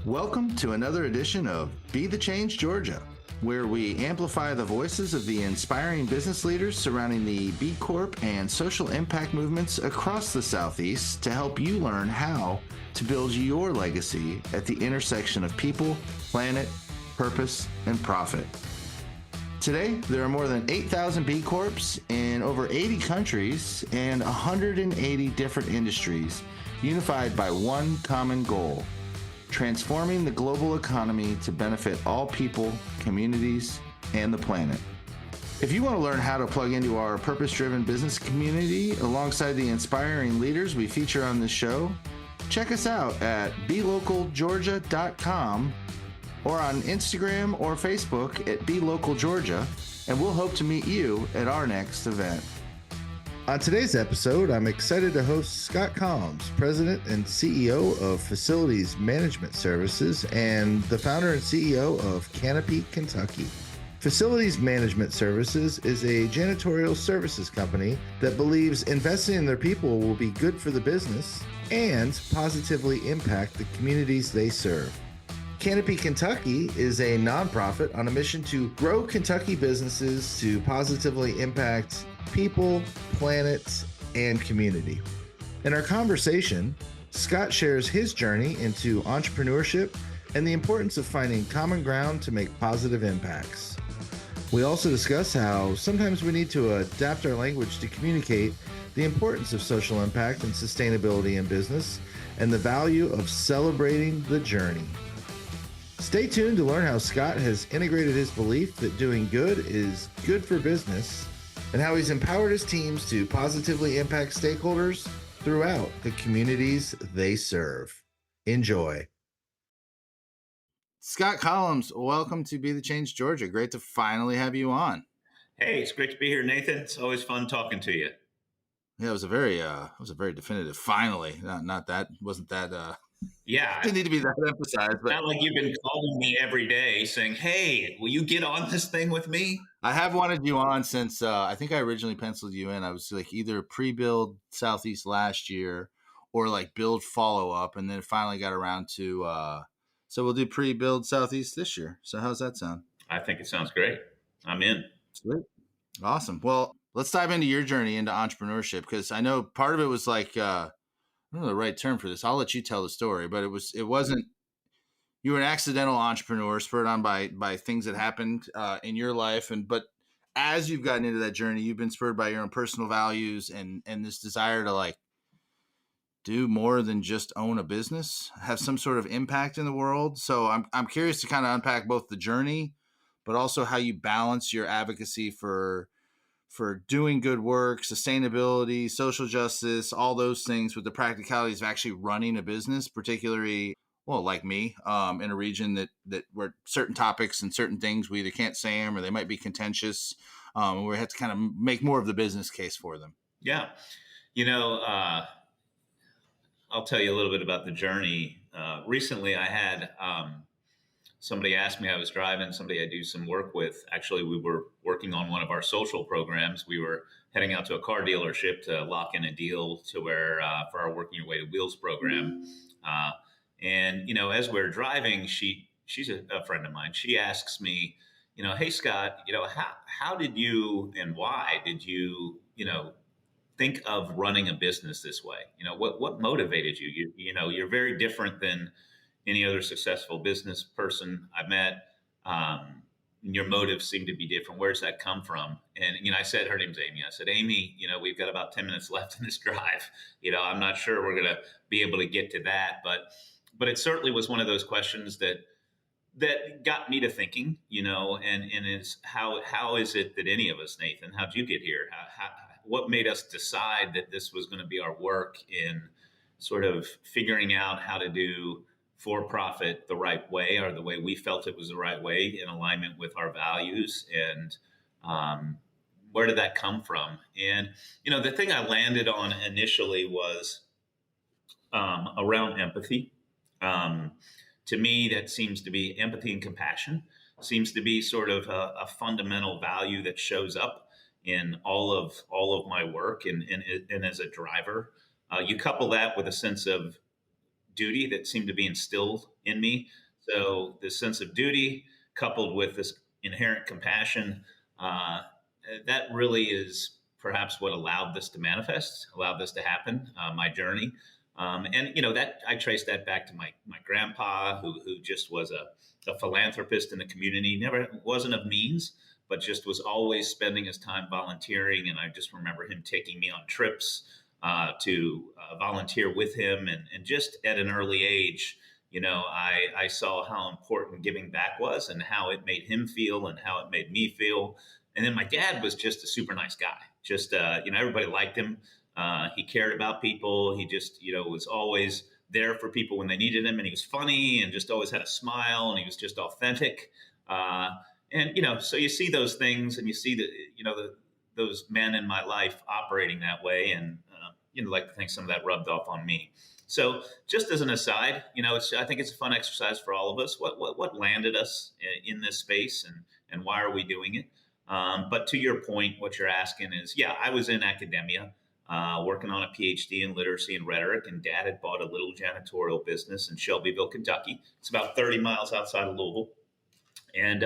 Welcome to another edition of Be the Change Georgia, where we amplify the voices of the inspiring business leaders surrounding the B Corp and social impact movements across the Southeast to help you learn how to build your legacy at the intersection of people, planet, purpose, and profit. Today, there are more than 8,000 B Corps in over 80 countries and 180 different industries, unified by one common goal: transforming the global economy to benefit all people, communities, and the planet. If you want to learn how to plug into our purpose-driven business community alongside the inspiring leaders we feature on this show, check us out at belocalgeorgia.com or on Instagram or Facebook at belocalgeorgia, and we'll hope to meet you at our next event. On today's episode, I'm excited to host Scott Koloms, President and CEO of Facilities Management Services and the founder and CEO of Canopy KY. Facilities Management Services is a janitorial services company that believes investing in their people will be good for the business and positively impact the communities they serve. Canopy KY is a nonprofit on a mission to grow Kentucky businesses to positively impact people, planet, and community. In our conversation, Scott shares his journey into entrepreneurship and the importance of finding common ground to make positive impacts. We also discuss how sometimes we need to adapt our language to communicate the importance of social impact and sustainability in business and the value of celebrating the journey. Stay tuned to learn how Scott has integrated his belief that doing good is good for business and how he's empowered his teams to positively impact stakeholders throughout the communities they serve. Enjoy. Scott Koloms, welcome to Be the Change Georgia. Great to finally have you on. Hey, it's great to be here, Nathan. It's always fun talking to you. Yeah, it was a very definitive finally. Yeah, didn't need to be that emphasized, but not like you've been calling me every day saying, "Hey, will you get on this thing with me?" I have wanted you on since I think I originally penciled you in. I was like either pre-build Southeast last year or like build follow-up, and then finally got around to so we'll do pre-build Southeast this year. So how's that sound? I think it sounds great. I'm in. Sweet. Awesome. Well, let's dive into your journey into entrepreneurship, because I know part of it was like I don't know the right term for this. I'll let you tell the story, but it wasn't. You were an accidental entrepreneur spurred on by things that happened in your life, but as you've gotten into that journey, you've been spurred by your own personal values and this desire to like do more than just own a business, have some sort of impact in the world. So I'm curious to kind of unpack both the journey, but also how you balance your advocacy for doing good work, sustainability, social justice, all those things with the practicalities of actually running a business, particularly, well, like me, in a region that where certain topics and certain things, we either can't say them or they might be contentious. We have to kind of make more of the business case for them. Yeah. I'll tell you a little bit about the journey. Recently, I had somebody asked me. I was driving, somebody I do some work with. Actually, we were working on one of our social programs. We were heading out to a car dealership to lock in a deal to where for our Working Your Way to Wheels program. And as we're driving, she's a friend of mine. She asks me, "Hey Scott, how did you and why did you think of running a business this way? What motivated you? You're very different than any other successful business person I've met. Your motives seem to be different. Where's that come from?" And, I said, her name's Amy. I said, "Amy, we've got about 10 minutes left in this drive. I'm not sure we're going to be able to get to that, but it certainly was one of those questions that got me to thinking, and is how is it that any of us, Nathan, how'd you get here? What made us decide that this was going to be our work in sort of figuring out how to do for-profit the right way, or the way we felt it was the right way in alignment with our values? And where did that come from? And, the thing I landed on initially was around empathy. To me, that seems to be empathy and compassion seems to be sort of a fundamental value that shows up in all of my work and as a driver. You couple that with a sense of duty that seemed to be instilled in me. So this sense of duty coupled with this inherent compassion, uh, that really is perhaps what allowed this to manifest, allowed this to happen, my journey. And that I trace that back to my grandpa, who just was a philanthropist in the community. Never wasn't of means, but just was always spending his time volunteering. And I just remember him taking me on trips to volunteer with him, and just at an early age, I saw how important giving back was, and how it made him feel, and how it made me feel. And then my dad was just a super nice guy. Just everybody liked him. He cared about people. He just was always there for people when they needed him, and he was funny and just always had a smile, and he was just authentic. And so you see those things, and you see those men in my life operating that way, and like to think some of that rubbed off on me. So just as an aside, I think it's a fun exercise for all of us. What landed us in this space, and why are we doing it? But to your point, what you're asking is, yeah, I was in academia, working on a PhD in literacy and rhetoric, and Dad had bought a little janitorial business in Shelbyville, Kentucky. It's about 30 miles outside of Louisville. And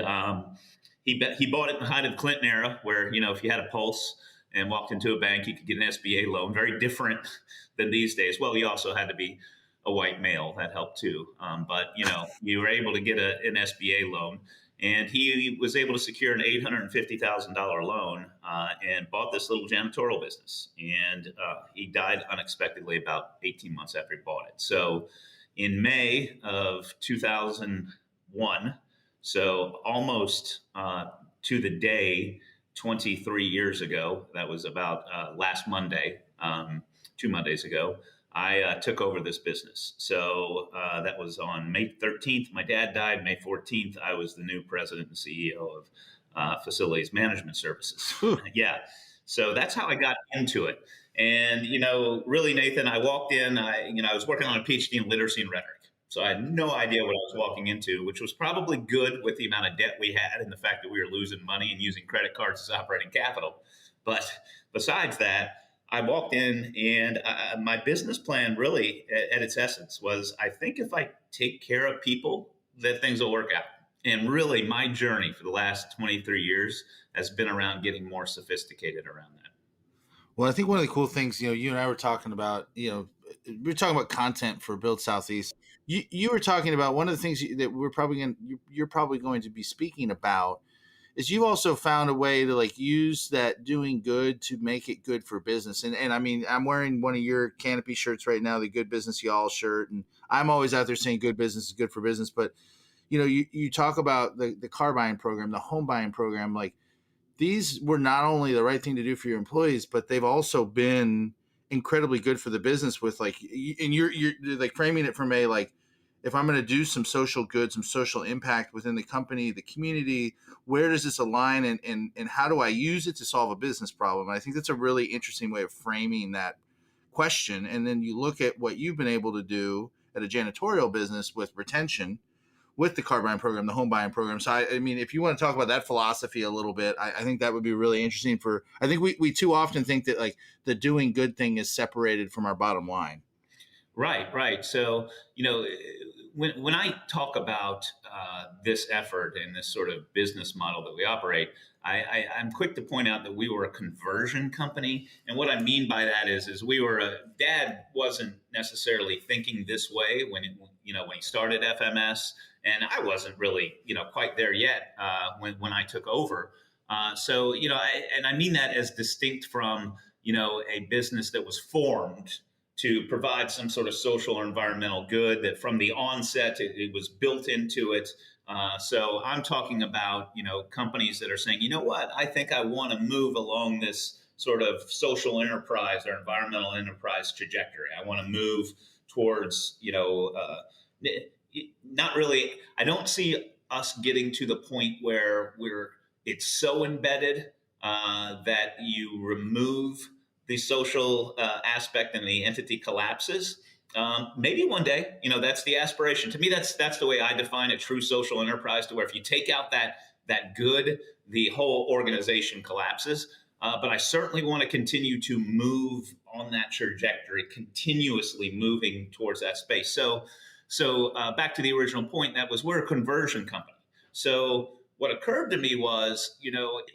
he bought it in the height of the Clinton era, where if you had a pulse and walked into a bank, you could get an SBA loan. Very different than these days. Well, you also had to be a white male. That helped too. But you were able to get an SBA loan, and he was able to secure an $850,000 loan and bought this little janitorial business. And he died unexpectedly about 18 months after he bought it. So in May of 2001. So almost to the day, 23 years ago, that was about last Monday, 2 Mondays ago, I took over this business. So that was on May 13th. My dad died May 14th. I was the new president and CEO of Facilities Management Services. Yeah. So that's how I got into it. And, really, Nathan, I walked in, I was working on a PhD in literacy and rhetoric. So I had no idea what I was walking into, which was probably good with the amount of debt we had and the fact that we were losing money and using credit cards as operating capital. But besides that, I walked in, and my business plan really at its essence was, I think if I take care of people, that things will work out. And really my journey for the last 23 years has been around getting more sophisticated around that. Well, I think one of the cool things, you and I were talking about, we were talking about content for Build Southeast. You were talking about one of the things that you're probably going to be speaking about is you also found a way to use that doing good to make it good for business. And I mean, I'm wearing one of your Canopy shirts right now, the Good Business Y'all shirt. And I'm always out there saying good business is good for business. But, you talk about the car buying program, the home buying program, these were not only the right thing to do for your employees, but they've also been incredibly good for the business with and you're framing it from if I'm going to do some social good, some social impact within the company, the community, where does this align and how do I use it to solve a business problem? And I think that's a really interesting way of framing that question. And then you look at what you've been able to do at a janitorial business with retention, with the car buying program, the home buying program. So, I mean, if you want to talk about that philosophy a little bit, I think that would be really interesting I think we too often think that the doing good thing is separated from our bottom line. Right. So, when I talk about this effort and this sort of business model that we operate, I'm quick to point out that we were a conversion company. And what I mean by that is Dad wasn't necessarily thinking this way when he started FMS. And I wasn't really, quite there yet when I took over. So, and I mean that as distinct from, a business that was formed to provide some sort of social or environmental good, that from the onset, it was built into it. So I'm talking about, companies that are saying, I think I want to move along this sort of social enterprise or environmental enterprise trajectory. I want to move towards, not really. I don't see us getting to the point where it's so embedded that you remove the social aspect and the entity collapses. Maybe one day, that's the aspiration. To me, that's the way I define a true social enterprise, to where if you take out that good, the whole organization collapses. But I certainly want to continue to move on that trajectory, continuously moving towards that space. So back to the original point, that was we're a conversion company. So what occurred to me was,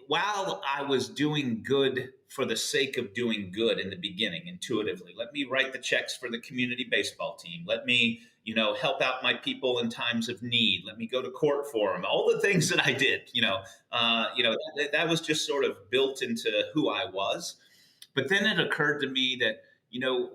while I was doing good for the sake of doing good in the beginning, intuitively, let me write the checks for the community baseball team. Let me, help out my people in times of need. Let me go to court for them. All the things that I did, that was just sort of built into who I was. But then it occurred to me that,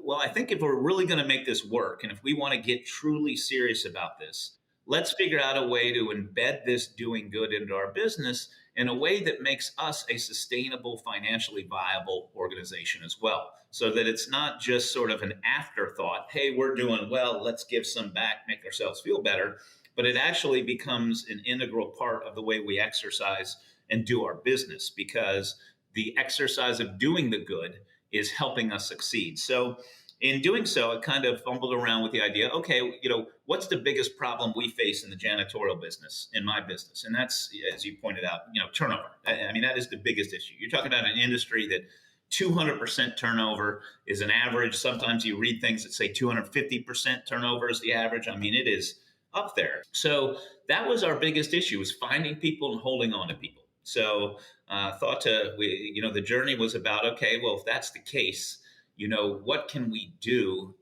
well, I think if we're really going to make this work, and if we want to get truly serious about this, let's figure out a way to embed this doing good into our business in a way that makes us a sustainable, financially viable organization as well. So that it's not just sort of an afterthought, hey, we're doing well, let's give some back, make ourselves feel better. But it actually becomes an integral part of the way we exercise and do our business, because the exercise of doing the good is helping us succeed. So in doing so, I kind of fumbled around with the idea, okay, what's the biggest problem we face in the janitorial business, in my business? And that's, as you pointed out, turnover. I mean, that is the biggest issue. You're talking about an industry that 200% turnover is an average. Sometimes you read things that say 250% turnover is the average. I mean, it is up there. So that was our biggest issue, was finding people and holding on to people. So the journey was about, okay, well, if that's the case, what can we do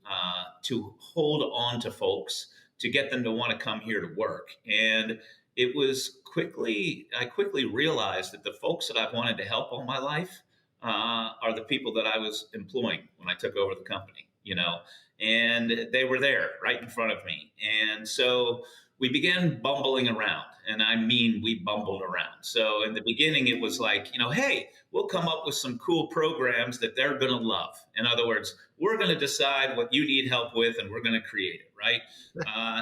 to hold on to folks, to get them to want to come here to work? And I quickly realized that the folks that I've wanted to help all my life are the people that I was employing when I took over the company, and they were there right in front of me. And so we began bumbling around. And I mean, we bumbled around. So in the beginning, it was like, hey, we'll come up with some cool programs that they're going to love. In other words, we're going to decide what you need help with, and we're going to create it, right?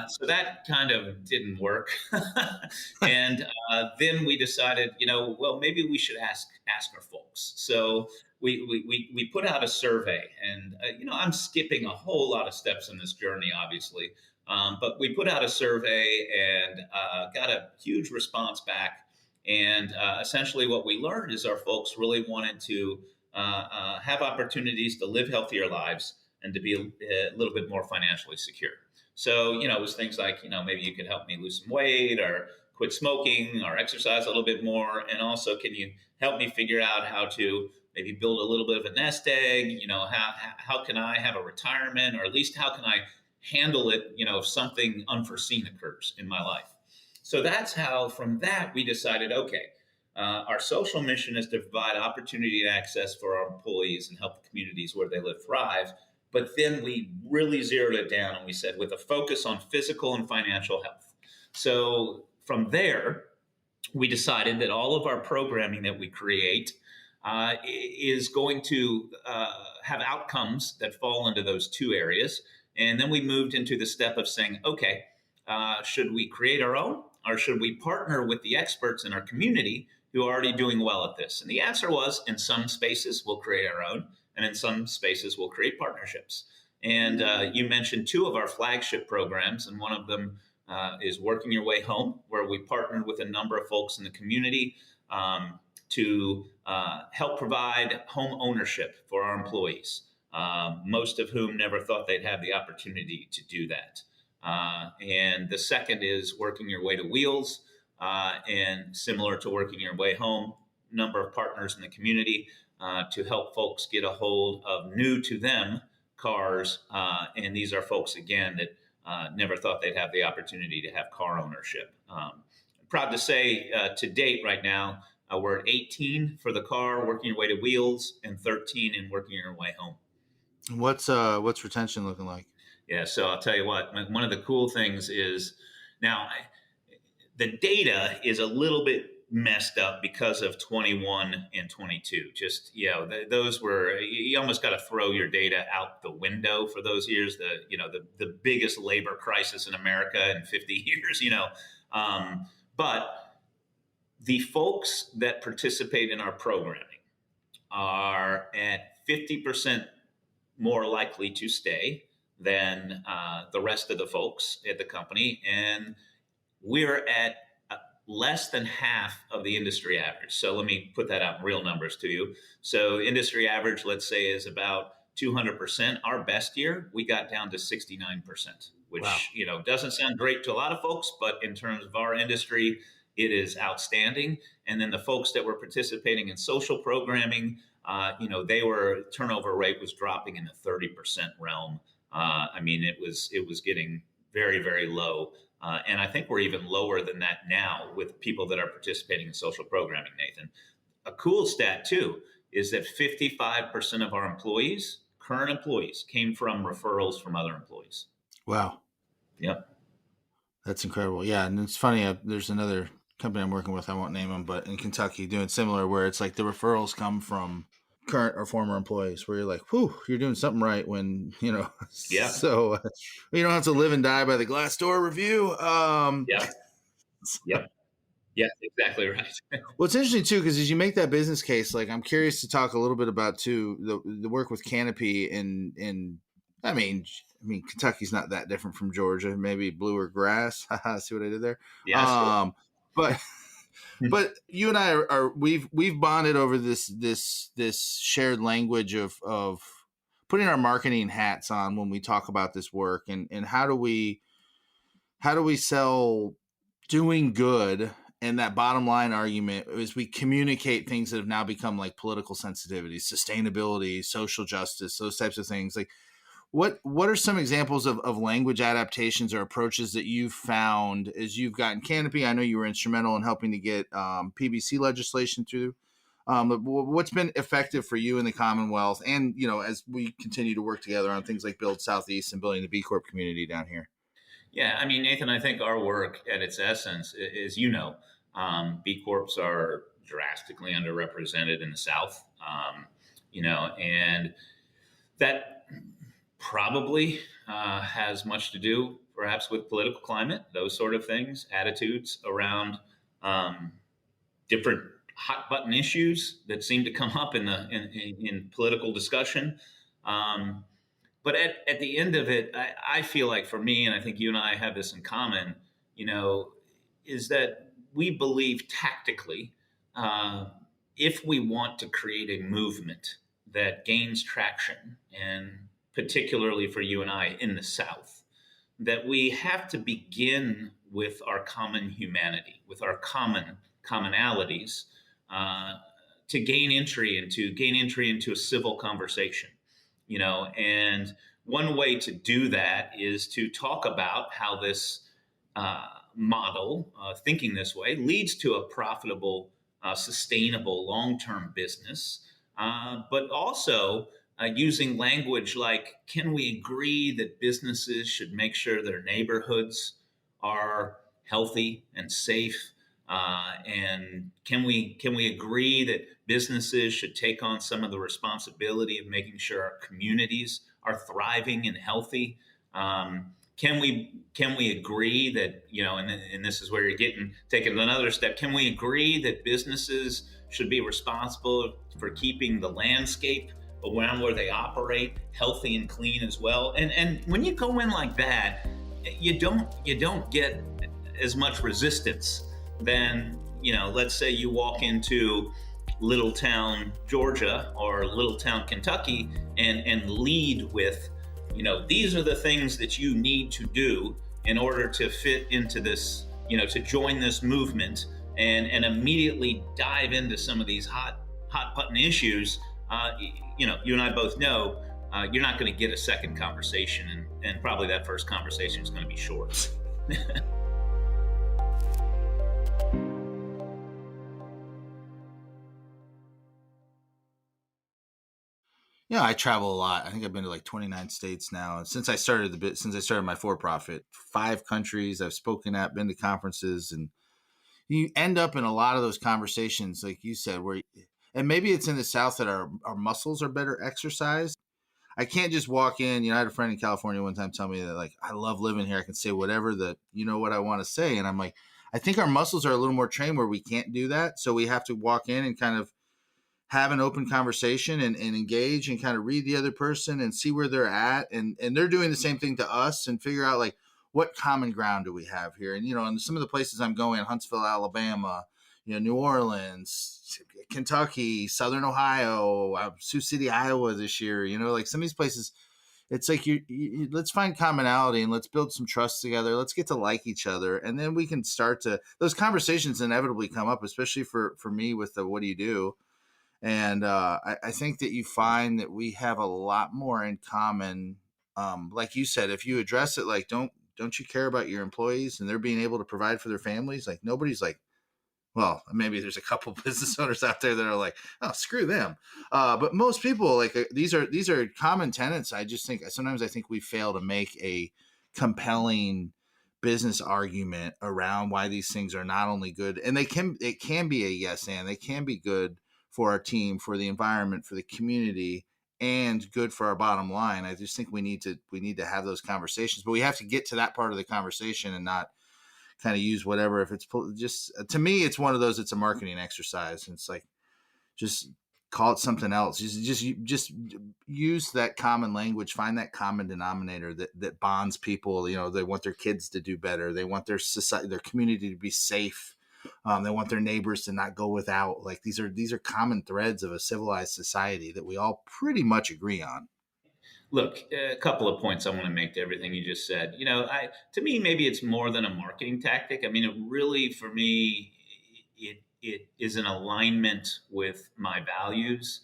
So that kind of didn't work. And then we decided, well, maybe we should ask our folks. So we put out a survey, and I'm skipping a whole lot of steps in this journey, obviously. But we put out a survey and got a huge response back. And essentially what we learned is our folks really wanted to have opportunities to live healthier lives and to be a little bit more financially secure. So, it was things like, maybe you could help me lose some weight, or quit smoking, or exercise a little bit more. And also, can you help me figure out how to maybe build a little bit of a nest egg? How can I have a retirement, or at least how can I handle it, if something unforeseen occurs in my life? So that's how, from that, we decided, okay, our social mission is to provide opportunity and access for our employees and help the communities where they live thrive. But then we really zeroed it down, and we said, with a focus on physical and financial health. So from there, we decided that all of our programming that we create is going to have outcomes that fall into those two areas. And then we moved into the step of saying, okay, should we create our own, or should we partner with the experts in our community who are already doing well at this? And the answer was, in some spaces, we'll create our own, and in some spaces, we'll create partnerships. And you mentioned two of our flagship programs, and one of them is Working Your Way Home, where we partnered with a number of folks in the community to help provide home ownership for our employees. Most of whom never thought they'd have the opportunity to do that. And the second is Working Your Way to Wheels, and similar to Working Your Way Home, number of partners in the community to help folks get a hold of new to them cars. And these are folks, again, that never thought they'd have the opportunity to have car ownership. I'm proud to say to date right now, we're at 18 for the car, Working Your Way to Wheels, and 13 in Working Your Way Home. What's retention looking like? Yeah, so I'll tell you what, one of the cool things is now the data is a little bit messed up because of 21 and 22. Just, those were, you almost got to throw your data out the window for those years. The biggest labor crisis in America in 50 years, but the folks that participate in our programming are at 50% more likely to stay than the rest of the folks at the company. And we're at less than half of the industry average. So let me put that out in real numbers to you. So industry average, let's say, is about 200%. Our best year, we got down to 69%, Wow. which, doesn't sound great to a lot of folks, but in terms of our industry, it is outstanding. And then the folks that were participating in social programming, they were turnover rate was dropping in the 30% realm. It was getting very, very low. And I think we're even lower than that now with people that are participating in social programming, Nathan. A cool stat, too, is that 55% of our employees, current employees, came from referrals from other employees. Wow. Yep. That's incredible. Yeah. And it's funny. There's another company I'm working with. I won't name them, but in Kentucky doing similar, where it's like the referrals come from current or former employees, where you're like, whew, you're doing something right when, Yeah. so you don't have to live and die by the Glassdoor review. Yep. Yep. Yes, exactly right. Well, it's interesting too, because as you make that business case, like I'm curious to talk a little bit about too the work with Canopy and I mean Kentucky's not that different from Georgia, maybe bluer grass. See what I did there? Yeah, sure. But but you and I are we've bonded over this shared language of putting our marketing hats on when we talk about this work, and how do we sell doing good. And that bottom line argument is we communicate things that have now become like political sensitivities, sustainability, social justice, those types of things. Like what are some examples of language adaptations or approaches that you've found as you've gotten Canopy? I know you were instrumental in helping to get PBC legislation through. But what's been effective for you in the Commonwealth, and as we continue to work together on things like Build Southeast and building the B Corp community down here? Yeah, I mean, Nathan, I think our work at its essence is, B Corps are drastically underrepresented in the South, and that probably has much to do perhaps with political climate, those sort of things, attitudes around different hot button issues that seem to come up in political discussion. But at the end of it, I feel like for me, and I think you and I have this in common, is that we believe tactically, if we want to create a movement that gains traction, and particularly for you and I in the South, that we have to begin with our common humanity, with our commonalities, to gain entry into a civil conversation. And one way to do that is to talk about how this model, thinking this way, leads to a profitable, sustainable, long-term business, but also using language like, can we agree that businesses should make sure their neighborhoods are healthy and safe? And can we agree that businesses should take on some of the responsibility of making sure our communities are thriving and healthy? Can we agree that, and this is where you're taking another step. Can we agree that businesses should be responsible for keeping the landscape around where they operate healthy and clean as well? And when you go in like that, you don't get as much resistance than, let's say you walk into Little Town, Georgia, or Little Town, Kentucky, and lead with, these are the things that you need to do in order to fit into this, to join this movement, and immediately dive into some of these hot button issues. You and I both know you're not going to get a second conversation, and probably that first conversation is going to be short. Yeah, I travel a lot. I think I've been to like 29 states now. Since I started my for-profit, 5 countries I've spoken at, been to conferences, and you end up in a lot of those conversations, like you said, and maybe it's in the South that our muscles are better exercised. I can't just walk in. I had a friend in California one time tell me that, like, I love living here. I can say whatever what I want to say. And I'm like, I think our muscles are a little more trained where we can't do that. So we have to walk in and kind of have an open conversation and engage and kind of read the other person and see where they're at. And they're doing the same thing to us, and figure out, like, what common ground do we have here? And, in some of the places I'm going, Huntsville, Alabama, New Orleans, Kentucky, Southern Ohio, Sioux City, Iowa this year, like some of these places, it's like let's find commonality and let's build some trust together. Let's get to like each other. And then we can start to, those conversations inevitably come up, especially for me with the, what do you do? And I think that you find that we have a lot more in common. Like you said, if you address it, like, don't you care about your employees and they're being able to provide for their families? Like nobody's like, well, maybe there's a couple business owners out there that are like, oh, screw them. But most people, like, these are common tenets. I just think sometimes I think we fail to make a compelling business argument around why these things are not only good, and it can be a yes and they can be good for our team, for the environment, for the community, and good for our bottom line. I just think we need to have those conversations, but we have to get to that part of the conversation and not kind of use whatever. If it's just, to me, it's one of those, it's a marketing exercise. And it's like, just call it something else. Just use that common language, find that common denominator that bonds people. They want their kids to do better. They want their society, their community to be safe. They want their neighbors to not go without. Like these are common threads of a civilized society that we all pretty much agree on. Look, a couple of points I want to make to everything you just said. To me, maybe it's more than a marketing tactic. I mean, it really, for me, it is an alignment with my values.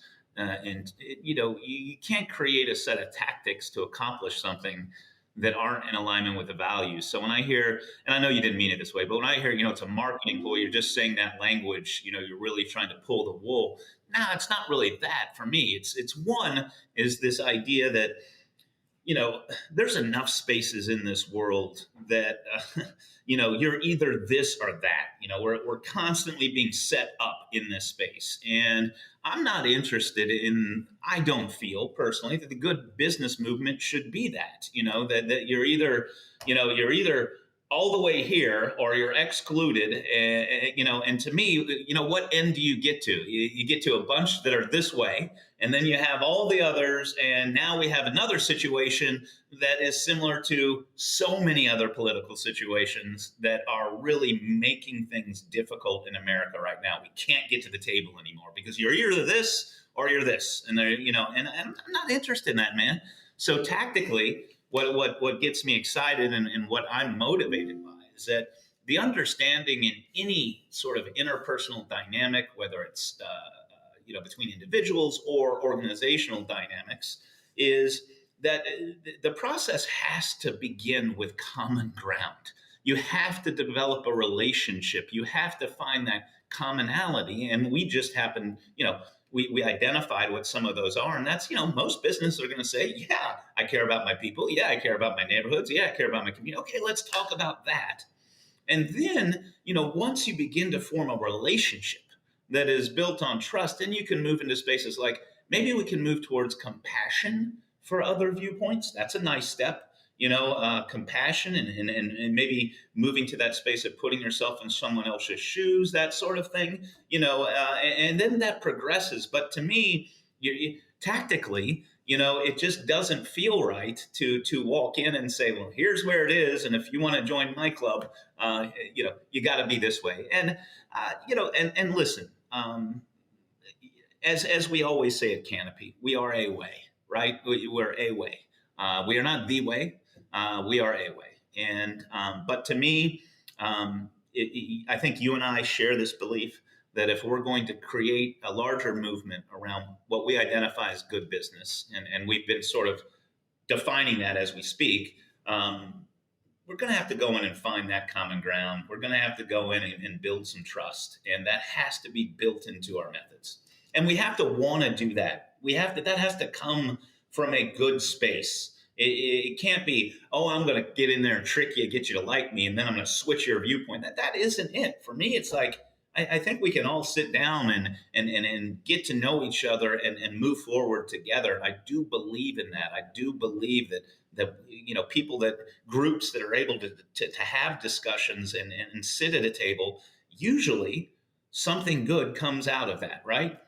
You can't create a set of tactics to accomplish something that aren't in alignment with the values. So when I hear, and I know you didn't mean it this way, but when I hear, it's a marketing tool, you're just saying that language, you're really trying to pull the wool. No, it's not really that for me. It's one is this idea that, there's enough spaces in this world that, you're either this or that. We're constantly being set up in this space. And I'm not interested in, I don't feel personally that the good business movement should be that, that you're either, you're either all the way here or you're excluded. And to me, what end do you get to? You get to a bunch that are this way, and then you have all the others. And now we have another situation that is similar to so many other political situations that are really making things difficult in America right now. We can't get to the table anymore because you're either this or you're this. And and I'm not interested in that, man. So tactically, what gets me excited and what I'm motivated by is that the understanding in any sort of interpersonal dynamic, whether it's between individuals or organizational dynamics, is that the process has to begin with common ground. You have to develop a relationship. You have to find that commonality, and we just happen, we identified what some of those are. And that's, most businesses are going to say, yeah, I care about my people. Yeah, I care about my neighborhoods. Yeah, I care about my community. Okay, let's talk about that. And then, once you begin to form a relationship that is built on trust, then you can move into spaces like maybe we can move towards compassion for other viewpoints. That's a nice step. Compassion and maybe moving to that space of putting yourself in someone else's shoes, that sort of thing, and then that progresses. But to me, tactically, it just doesn't feel right to walk in and say, well, here's where it is. And if you want to join my club, you got to be this way. And, and listen, as we always say at Canopy, we are a way, right? We're a way. We are not the way. We are a way. And but to me, I think you and I share this belief that if we're going to create a larger movement around what we identify as good business, and we've been sort of defining that as we speak, we're going to have to go in and find that common ground. We're going to have to go in and build some trust. And that has to be built into our methods. And we have to want to do that. That has to come from a good space. It can't be, oh, I'm going to get in there and trick you, get you to like me, and then I'm going to switch your viewpoint. That isn't it. For me, it's like, I think we can all sit down and get to know each other and move forward together. I do believe in that. I do believe that people, groups that are able to have discussions and sit at a table, usually something good comes out of that, right?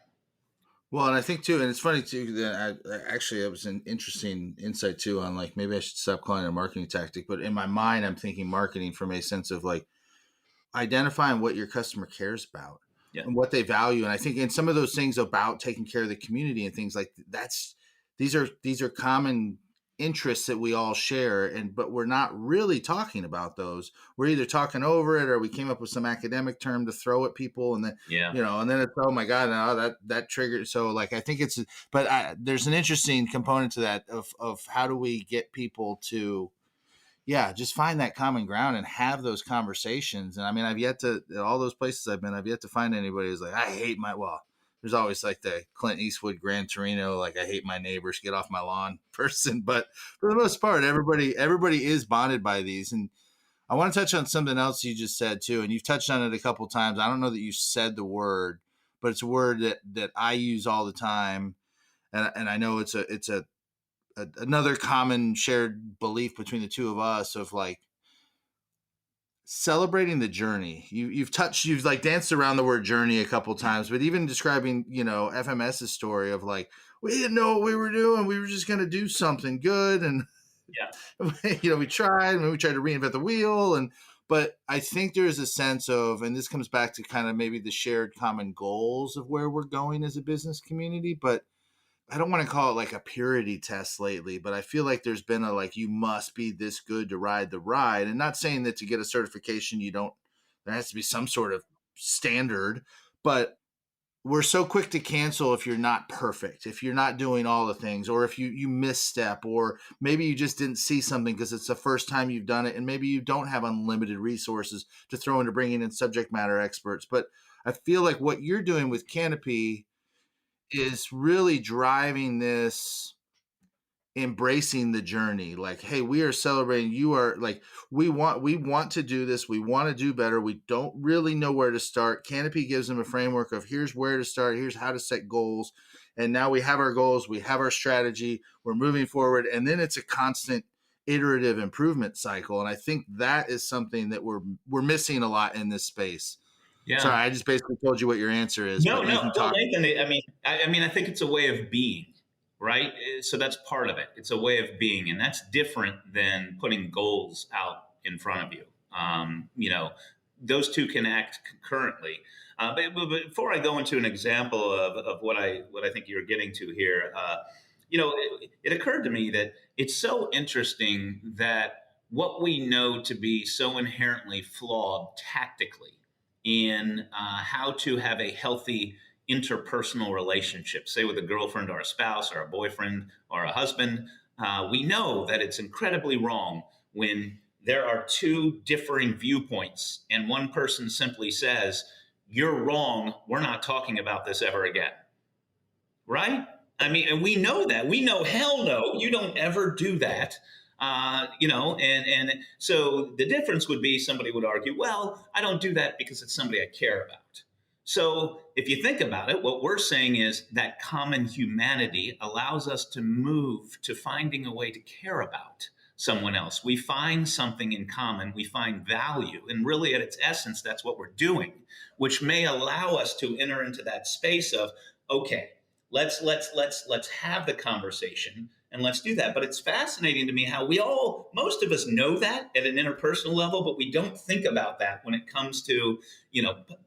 Well, and I think too, and it's funny too that actually it was an interesting insight too on like maybe I should stop calling it a marketing tactic, but in my mind I'm thinking marketing from a sense of like identifying what your customer cares about Yeah. and what they value. And I think in some of those things about taking care of the community and things like that's these are common interests that we all share, and but we're not really talking about those. We're either talking over it or we came up with some academic term to throw at people, and then Yeah. and then it's, oh my god, now that triggered. So like I think it's, but there's an interesting component to that of how do we get people to, yeah, just find that common ground and have those conversations. And I mean, I've yet to, all those places I've been, I've yet to find anybody who's like, I hate my, well, there's always like the Clint Eastwood Gran Torino, like I hate my neighbors, get off my lawn person. But for the most part, everybody is bonded by these. And I want to touch on something else you just said too. And you've touched on it a couple of times. I don't know that you said the word, but it's a word that I use all the time. And I know it's another common shared belief between the two of us of like celebrating the journey. You've like danced around the word journey a couple times, but even describing, FMS's story of like, we didn't know what we were doing. We were just going to do something good. And, Yeah. we tried to reinvent the wheel. But I think there's a sense of, and this comes back to kind of maybe the shared common goals of where we're going as a business community, but I don't want to call it like a purity test lately, but I feel like there's been a like, you must be this good to ride the ride. And not saying that to get a certification, there has to be some sort of standard, but we're so quick to cancel if you're not perfect, if you're not doing all the things, or if you misstep, or maybe you just didn't see something because it's the first time you've done it. And maybe you don't have unlimited resources to throw into bringing in subject matter experts. But I feel like what you're doing with Canopy is really driving this, embracing the journey. Like, hey, we are celebrating, you are like, we want to do this, we want to do better, we don't really know where to start. Canopy gives them a framework of here's where to start, here's how to set goals, and now we have our goals, we have our strategy, we're moving forward, and then it's a constant iterative improvement cycle. And I think that is something that we're missing a lot in this space. Sorry, Yeah. I just basically told you what your answer is, No, but you no. can Well, talk. Nathan, I think it's a way of being, right? So that's part of it. It's a way of being, and that's different than putting goals out in front of you. Those two can act concurrently. But before I go into an example of what I think you're getting to here, it occurred to me that it's so interesting that what we know to be so inherently flawed tactically in how to have a healthy interpersonal relationship, say with a girlfriend or a spouse or a boyfriend or a husband. We know that it's incredibly wrong when there are two differing viewpoints and one person simply says, "You're wrong. We're not talking about this ever again." Right? I mean, and we know that. We know, hell no, you don't ever do that. And so the difference would be somebody would argue, well, I don't do that because it's somebody I care about. So if you think about it, what we're saying is that common humanity allows us to move to finding a way to care about someone else. We find something in common, we find value, and really at its essence, that's what we're doing, which may allow us to enter into that space of, okay, let's have the conversation and let's do that. But it's fascinating to me how most of us know that at an interpersonal level, but we don't think about that when it comes to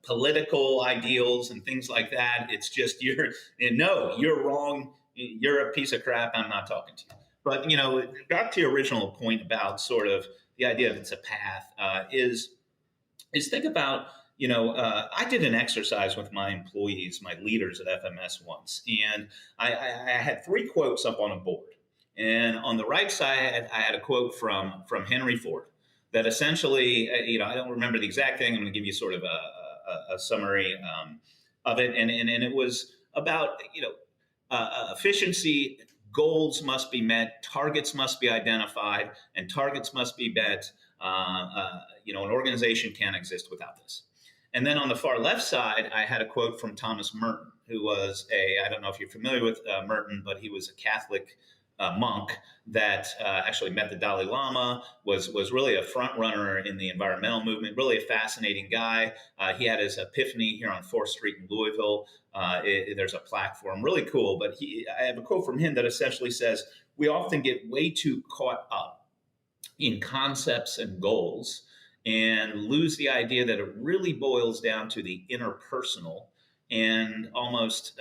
political ideals and things like that. It's just you're wrong, you're a piece of crap, I'm not talking to you. But back to your original point about sort of the idea of it's a path, is think about, I did an exercise with my employees, my leaders at FMS once, and I had three quotes up on a board. And on the right side, I had a quote from Henry Ford that essentially, I don't remember the exact thing. I'm going to give you sort of a summary of it. And it was about, efficiency. Goals must be met, targets must be identified, and targets must be met. An organization can't exist without this. And then on the far left side, I had a quote from Thomas Merton, who was I don't know if you're familiar with Merton, but he was a Catholic monk that actually met the Dalai Lama, was really a front runner in the environmental movement, really a fascinating guy. He had his epiphany here on 4th Street in Louisville. There's a plaque for him, really cool. But I have a quote from him that essentially says, we often get way too caught up in concepts and goals and lose the idea that it really boils down to the interpersonal and almost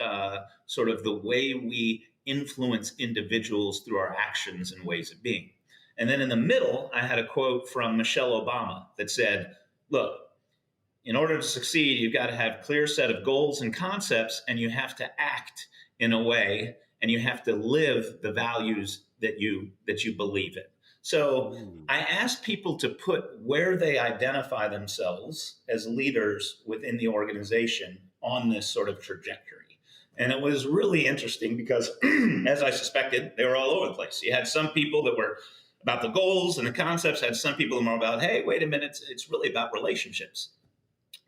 sort of the way we influence individuals through our actions and ways of being. And then in the middle, I had a quote from Michelle Obama that said, look, in order to succeed, you've got to have a clear set of goals and concepts, and you have to act in a way, and you have to live the values that you believe in. So I ask people to put where they identify themselves as leaders within the organization on this sort of trajectory. And it was really interesting because, as I suspected, they were all over the place. You had some people that were about the goals and the concepts, had some people that were about, hey, wait a minute, it's really about relationships.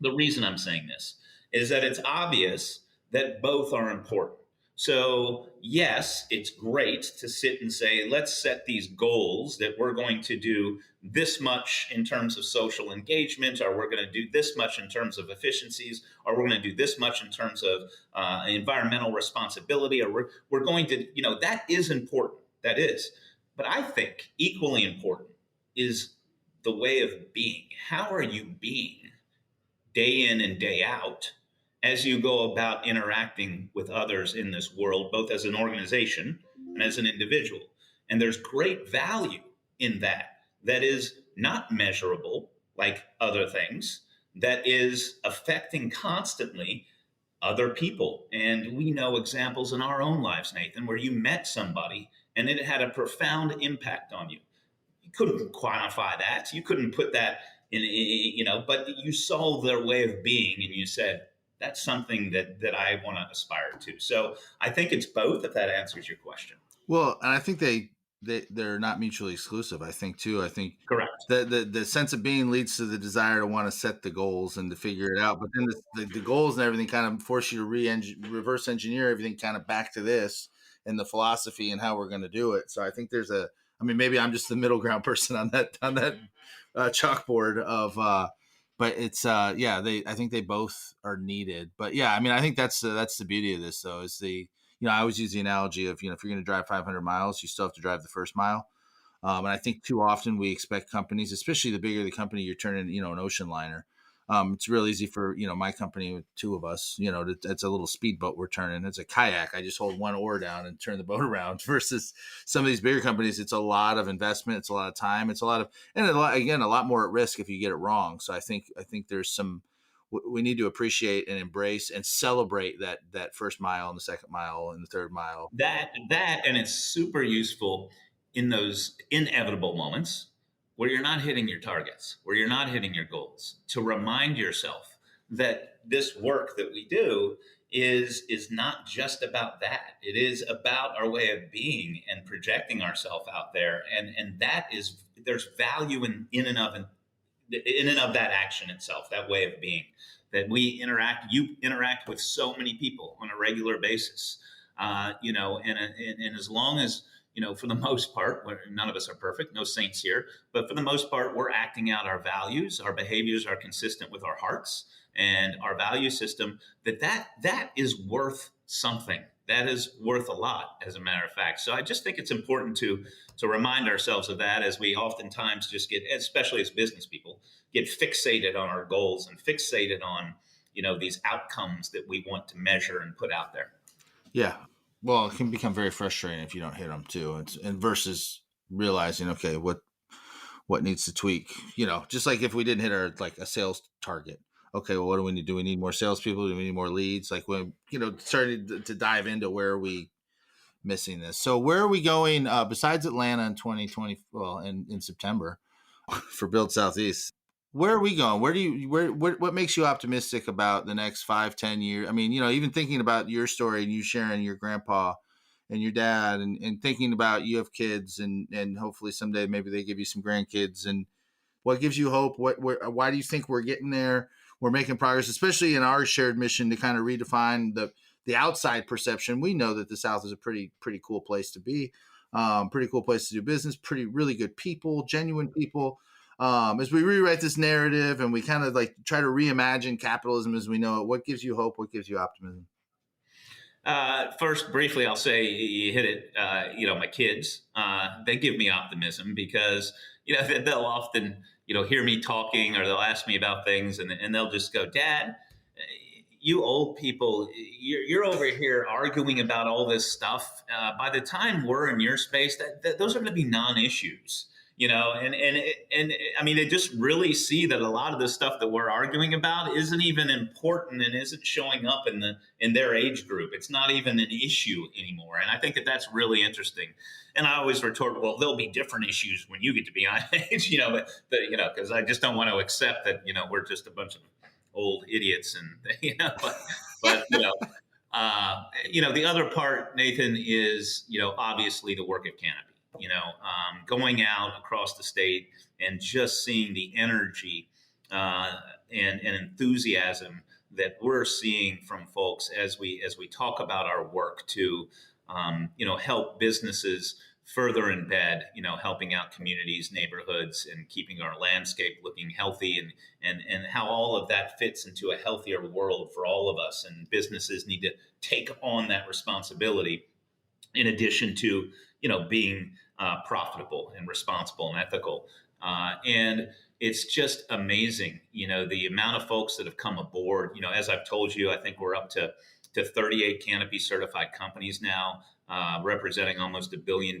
The reason I'm saying this is that it's obvious that both are important. So, yes, it's great to sit and say, let's set these goals that we're going to do this much in terms of social engagement, or we're going to do this much in terms of efficiencies, or we're going to do this much in terms of environmental responsibility, or we're going to, that is important. That is. But I think equally important is the way of being. How are you being day in and day out as you go about interacting with others in this world, both as an organization and as an individual? And there's great value in that is not measurable like other things, that is affecting constantly other people. And we know examples in our own lives, Nathan, where you met somebody and it had a profound impact on you. You couldn't quantify that. You couldn't put that but you saw their way of being and you said, that's something that I want to aspire to. So I think it's both, if that answers your question. Well, and I think they're not mutually exclusive. I think Correct. The sense of being leads to the desire to want to set the goals and to figure it out. But then the goals and everything kind of force you to reverse engineer everything kind of back to this and the philosophy and how we're going to do it. So I think maybe I'm just the middle ground person on that chalkboard of, but it's I think they both are needed. But yeah, I mean, I think that's the beauty of this though, is I always use the analogy of, if you're going to drive 500 miles, you still have to drive the first mile. And I think too often we expect companies, especially the bigger the company, you're turning, an ocean liner. It's real easy for, my company with two of us, it's a little speedboat we're turning. It's a kayak. I just hold one oar down and turn the boat around versus some of these bigger companies. It's a lot of investment. It's a lot of time. It's a lot more at risk if you get it wrong. So I think there's we need to appreciate and embrace and celebrate that first mile and the second mile and the third mile. That, and it's super useful in those inevitable moments where you're not hitting your targets, where you're not hitting your goals, to remind yourself that this work that we do is not just about that. It is about our way of being and projecting ourselves out there. And there's value in and of that action itself, that way of being, that you interact with so many people on a regular basis, and as long as, for the most part, none of us are perfect, no saints here, but for the most part, we're acting out our values, our behaviors are consistent with our hearts and our value system, that is worth something. That is worth a lot, as a matter of fact. So I just think it's important to remind ourselves of that, as we oftentimes just get, especially as business people, get fixated on our goals and fixated on, these outcomes that we want to measure and put out there. Yeah. Well, it can become very frustrating if you don't hit them too. And versus realizing, okay, what needs to tweak, just like if we didn't hit our, like a sales target. Okay, well, what do we need? Do we need more salespeople? Do we need more leads? Like when, starting to dive into where are we missing this. So where are we going besides Atlanta in 2020? Well, in September for Build Southeast. Where are we going? What makes you optimistic about the next 5-10 years? I mean, even thinking about your story and you sharing your grandpa and your dad and thinking about you have kids and hopefully someday maybe they give you some grandkids, and what gives you hope? Why do you think we're getting there? We're making progress, especially in our shared mission to kind of redefine the outside perception. We know that the South is a pretty cool place to be. Pretty cool place to do business. Really good people, genuine people. As we rewrite this narrative and we kind of like try to reimagine capitalism as we know it, what gives you hope? What gives you optimism? First, briefly, I'll say you hit it. My kids, they give me optimism because, they'll often, hear me talking or they'll ask me about things and they'll just go, Dad, you old people, you're over here arguing about all this stuff. By the time we're in your space, those are going to be non-issues. And I mean, they just really see that a lot of the stuff that we're arguing about isn't even important and isn't showing up in their age group. It's not even an issue anymore. And I think that that's really interesting. And I always retort, well, there'll be different issues when you get to be on age, but because I just don't want to accept that, we're just a bunch of old idiots and, but the other part, Nathan, is, obviously the work of Canopy. Going out across the state and just seeing the energy and enthusiasm that we're seeing from folks as we talk about our work to help businesses further embed, helping out communities, neighborhoods, and keeping our landscape looking healthy, and how all of that fits into a healthier world for all of us. And businesses need to take on that responsibility in addition to being profitable and responsible and ethical. And it's just amazing, the amount of folks that have come aboard. As I've told you, I think we're up to 38 Canopy certified companies now, representing almost $1 billion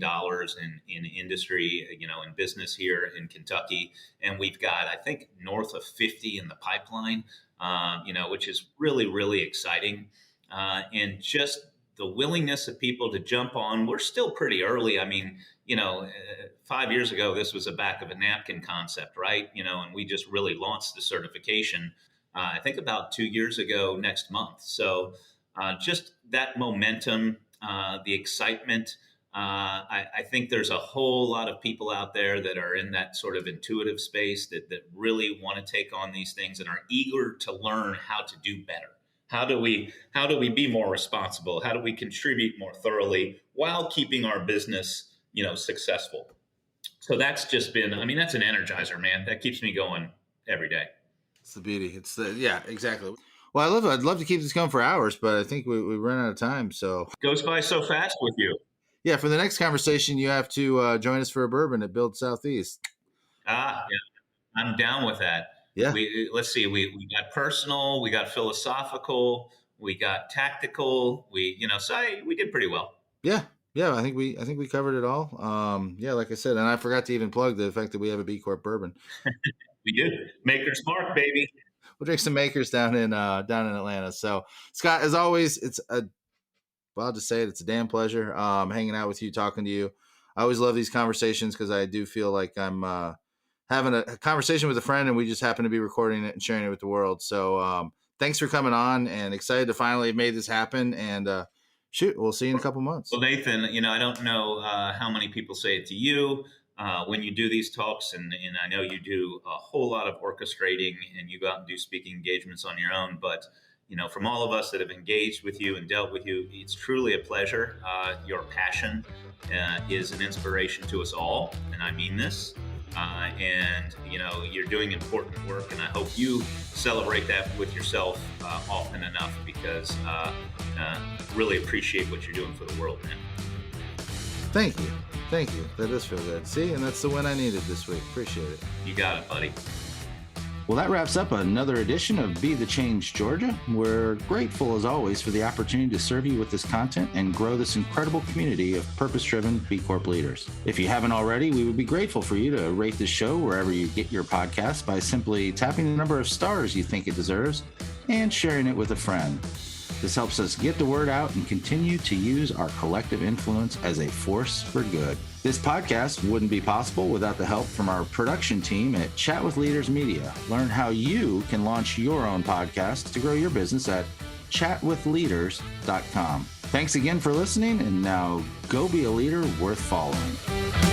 in industry, in business here in Kentucky. And we've got, I think, north of 50 in the pipeline, which is really, really exciting. And just the willingness of people to jump on. We're still pretty early. I mean, 5 years ago, this was a back of a napkin concept, right? And we just really launched the certification, I think about 2 years ago next month. So just that momentum, the excitement. I think there's a whole lot of people out there that are in that sort of intuitive space that really want to take on these things and are eager to learn how to do better. How do we be more responsible? How do we contribute more thoroughly while keeping our business, successful? So that's just been, that's an energizer, man. That keeps me going every day. It's the beauty. Yeah, exactly. Well, I'd love to keep this going for hours, but I think we run out of time. So goes by so fast with you. Yeah. For the next conversation, you have to join us for a bourbon at Build Southeast. Yeah. I'm down with that. Yeah. Let's see. We got personal, we got philosophical, we got tactical. We did pretty well. Yeah. I think we covered it all. Like I said, and I forgot to even plug the fact that we have a B Corp bourbon. We do. Maker's Mark, baby. We'll drink some Makers down in Atlanta. So, Scott, as always, I'll just say it. It's a damn pleasure hanging out with you, talking to you. I always love these conversations because I do feel like I'm having a conversation with a friend, and we just happen to be recording it and sharing it with the world. So thanks for coming on, and excited to finally have made this happen. And we'll see you in a couple months. Well, Nathan, I don't know how many people say it to you when you do these talks, and I know you do a whole lot of orchestrating and you go out and do speaking engagements on your own. But, from all of us that have engaged with you and dealt with you, it's truly a pleasure. Your passion is an inspiration to us all, and I mean this. And you're doing important work, and I hope you celebrate that with yourself often enough, because really appreciate what you're doing for the world, man. Thank you. That does feel good. See, and that's the win I needed this week. Appreciate it. You got it, buddy. Well, that wraps up another edition of Be the Change Georgia. We're grateful, as always, for the opportunity to serve you with this content and grow this incredible community of purpose-driven B Corp leaders. If you haven't already, we would be grateful for you to rate this show wherever you get your podcasts by simply tapping the number of stars you think it deserves and sharing it with a friend. This helps us get the word out and continue to use our collective influence as a force for good. This podcast wouldn't be possible without the help from our production team at Chat with Leaders Media. Learn how you can launch your own podcast to grow your business at chatwithleaders.com. Thanks again for listening, and now go be a leader worth following.